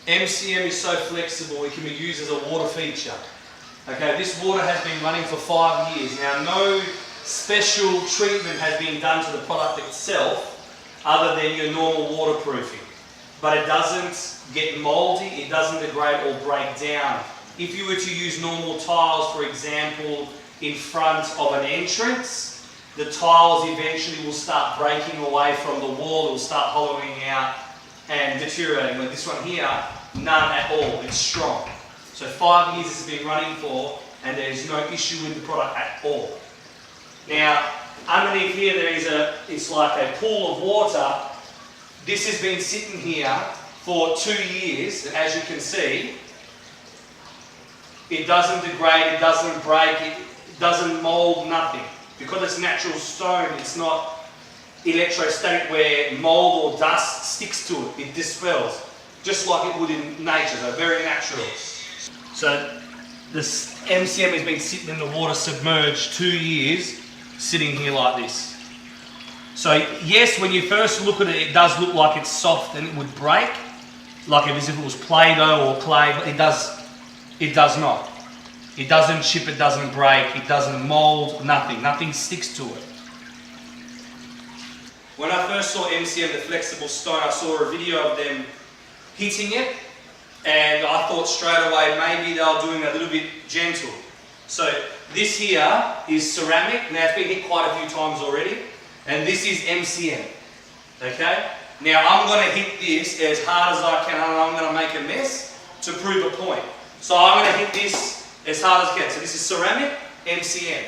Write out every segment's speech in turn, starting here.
MCM is so flexible it can be used as a water feature. Okay, this water has been running for 5 years. Now no special treatment has been done to the product itself other than your normal waterproofing. But it doesn't get mouldy, it doesn't degrade or break down. If you were to use normal tiles, for example, in front of an entrance, the tiles eventually will start breaking away from the wall, it will start hollowing out and deteriorating. But this one here, none at all, it's strong. So 5 years it's been running for, and there's no issue with the product at all. Now, underneath here it's like a pool of water. This has been sitting here for 2 years, and as you can see, it doesn't degrade, it doesn't break, it doesn't mould, nothing. Because it's natural stone, it's not electrostatic where mould or dust sticks to it, it dispels. Just like it would in nature, so very natural. So this MCM has been sitting in the water submerged 2 years, sitting here like this. So yes, when you first look at it, it does look like it's soft and it would break, like as if it was Play-Doh or clay, but it does not. It doesn't chip, it doesn't break, it doesn't mould, nothing sticks to it. When I first saw MCM, the flexible stone, I saw a video of them hitting it, and I thought straight away maybe they were doing it a little bit gentle. So this here is ceramic. Now it's been hit quite a few times already, and this is MCM. Okay? Now I'm going to hit this as hard as I can, and I'm going to make a mess to prove a point. So I'm going to hit this as hard as I can. So this is ceramic, MCM.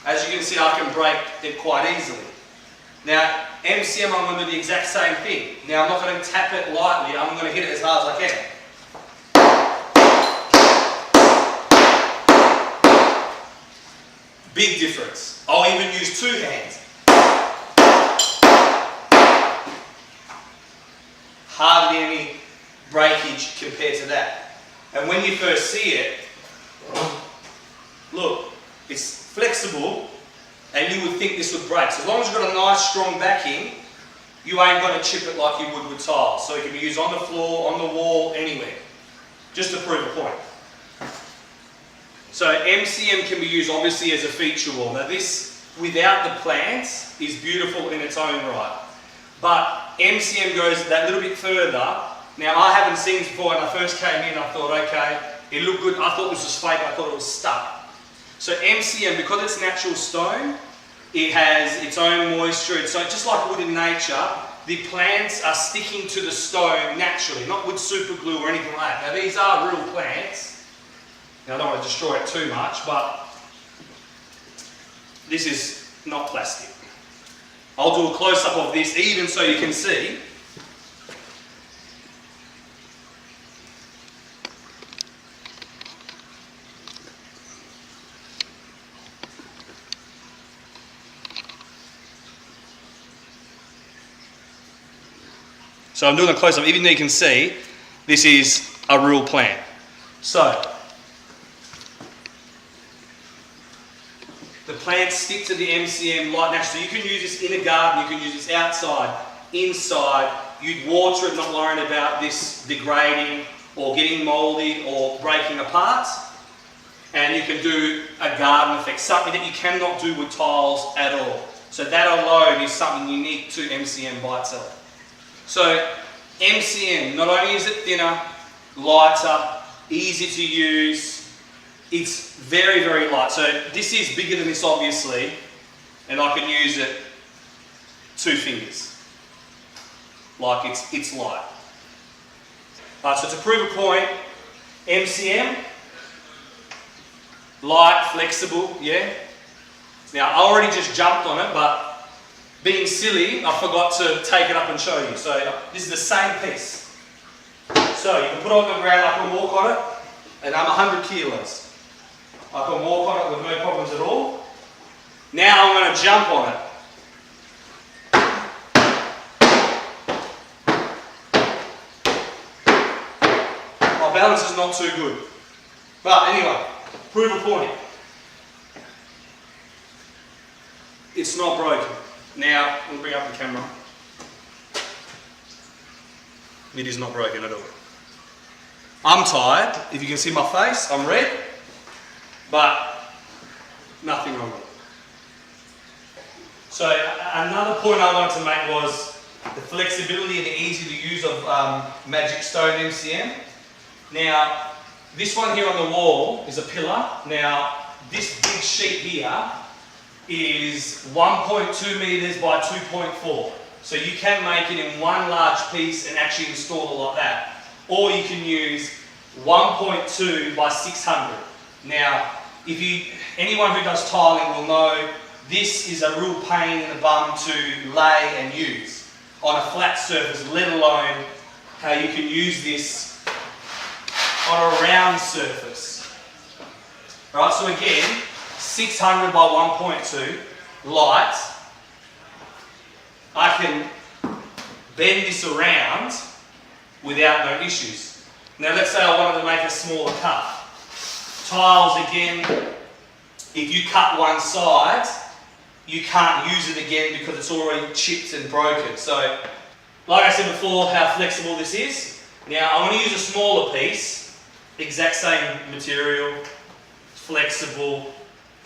As you can see, I can break it quite easily. Now, MCM, I'm going to do the exact same thing. Now, I'm not going to tap it lightly, I'm going to hit it as hard as I can. Big difference. I'll even use 2 hands. Hardly any breakage compared to that. And when you first see it, look, it's flexible, and you would think this would break. So as long as you've got a nice strong backing, you ain't going to chip it like you would with tiles. So it can be used on the floor, on the wall, anywhere. Just to prove a point. So MCM can be used obviously as a feature wall. Now this, without the plants, is beautiful in its own right. But MCM goes that little bit further. Now I haven't seen this before. When I first came in, I thought, okay, it looked good. I thought this was fake. I thought it was stuck. So MCM, because it's natural stone, it has its own moisture. So just like wood in nature, the plants are sticking to the stone naturally, not with super glue or anything like that. Now these are real plants. Now I don't want to destroy it too much, but this is not plastic. I'll do a close-up of this even so you can see. So I'm doing a close-up, even though you can see, this is a real plant. So, the plants stick to the MCM like naturally. So you can use this in a garden, you can use this outside, inside. You'd water it, not worrying about this degrading or getting mouldy or breaking apart. And you can do a garden effect, something that you cannot do with tiles at all. So that alone is something unique to MCM by itself. So MCM, not only is it thinner, lighter, easy to use, it's very, very light. So this is bigger than this obviously, and I can use it 2 fingers. Like it's light. So to prove a point, MCM, light, flexible, yeah. Now I already just jumped on it, but being silly, I forgot to take it up and show you. So this is the same piece. So you can put it on the ground, I can walk on it, and I'm 100 kilos. I can walk on it with no problems at all. Now I'm going to jump on it. My balance is not too good. But anyway, prove a point. It's not broken. Now, we'll bring up the camera. It is not broken at all. I'm tired. If you can see my face, I'm red. But nothing wrong with it. So another point I wanted to make was the flexibility and the easy to use of Magic Stone MCM. Now, this one here on the wall is a pillar. Now, this big sheet here is 1.2 metres by 2.4. So you can make it in one large piece and actually install it like that. Or you can use 1.2 by 600. Now, anyone who does tiling will know this is a real pain in the bum to lay and use on a flat surface, let alone how you can use this on a round surface. Alright, so again, 600 by 1.2, light. I can bend this around without no issues. Now let's say I wanted to make a smaller cut. Tiles again, if you cut one side, you can't use it again because it's already chipped and broken. So, like I said before, how flexible this is. Now, I want to use a smaller piece, exact same material, flexible,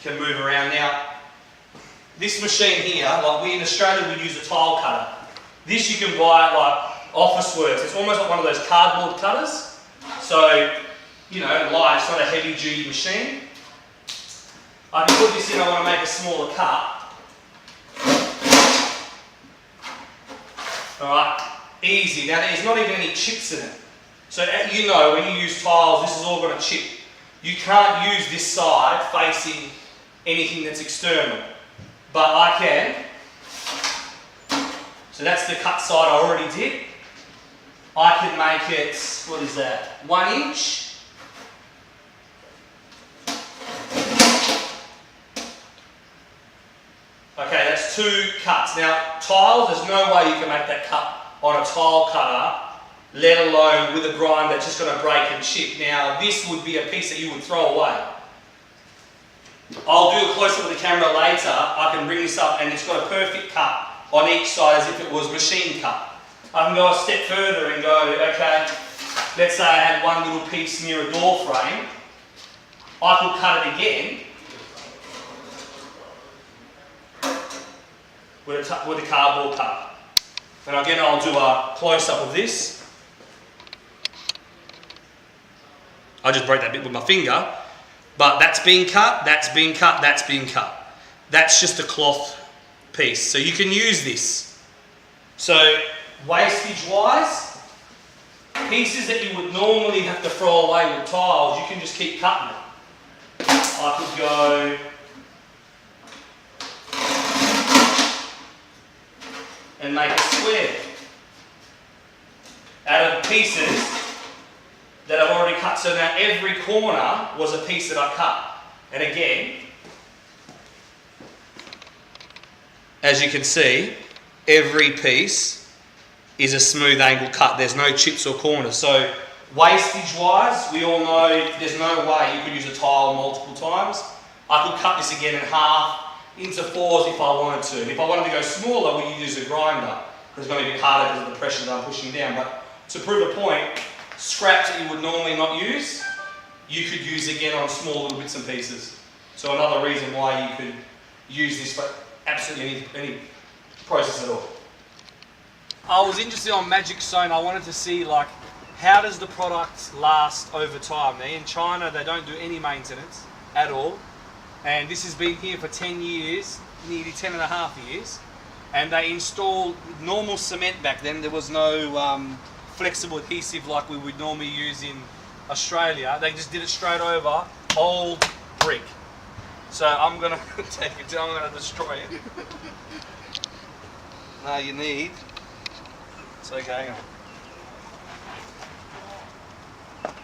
can move around. Now, this machine here, like we in Australia would use a tile cutter. This you can buy at like Officeworks. It's almost like one of those cardboard cutters. So, you know, light, it's not a heavy duty machine. I can put this in, I want to make a smaller cut. Alright, easy. Now there's not even any chips in it. So you know when you use tiles, this is all going to chip. You can't use this side facing anything that's external. But I can. So that's the cut side I already did. I can make it, what is that, 1 inch. Okay, that's 2 cuts. Now, tiles, there's no way you can make that cut on a tile cutter, let alone with a grinder that's just going to break and chip. Now, this would be a piece that you would throw away. I'll do a close-up with the camera later. I can bring this up and it's got a perfect cut on each side as if it was machine cut. I can go a step further and go, okay, let's say I had one little piece near a door frame. I could cut it again with a cardboard cutter. And again, I'll do a close-up of this. I just broke that bit with my finger, but that's been cut, that's been cut, that's been cut. That's just a cloth piece, so you can use this. So, wastage-wise, pieces that you would normally have to throw away with tiles, you can just keep cutting it. I could go and make a square out of pieces that I've already cut. So now every corner was a piece that I cut. And again, as you can see, every piece is a smooth angle cut. There's no chips or corners. So wastage wise, we all know there's no way you could use a tile multiple times. I could cut this again in half, into 4s if I wanted to. And if I wanted to go smaller, we could use a grinder, because it's going to be a bit harder because of the pressure that I'm pushing down. But to prove a point, scraps that you would normally not use, you could use again on small little bits and pieces. So another reason why you could use this for absolutely any process at all. I was interested on Magic Stone. I wanted to see, like, how does the product last over time? Now in China, they don't do any maintenance at all. And this has been here for 10 years, nearly 10 and a half years. And they installed normal cement back then. There was no flexible adhesive like we would normally use in Australia. They just did it straight over, old brick. So I'm gonna take it, I'm gonna destroy it. No, you need, it's okay, hang on.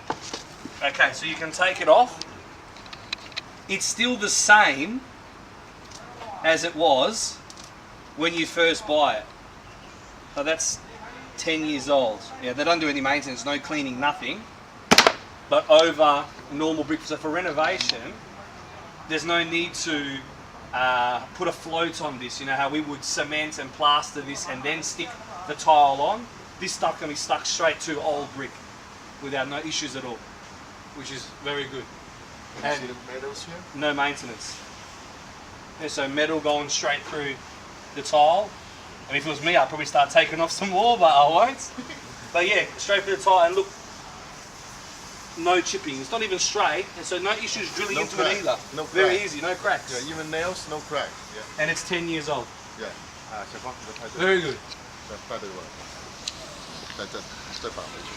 Okay, so you can take it off. It's still the same as it was when you first buy it. So that's 10 years old. Yeah, they don't do any maintenance, no cleaning, nothing. But over normal brick, so for renovation, there's no need to put a float on this. You know how we would cement and plaster this and then stick the tile on. this stuff can be stuck straight to old brick without no issues at all, which is very good. Can you see the metals here? No maintenance. Yeah, so metal going straight through the tile. And if it was me, I'd probably start taking off some more, but I won't. But yeah, straight through the tile, and look, no chipping. It's not even straight, and so no issues drilling No into crack. it either. No Very crack. easy, no cracks. Yeah, even nails, no crack. Yeah. And it's 10 years old. Yeah. c'est bon, je vais Very good. pas de loin. 在这保回去。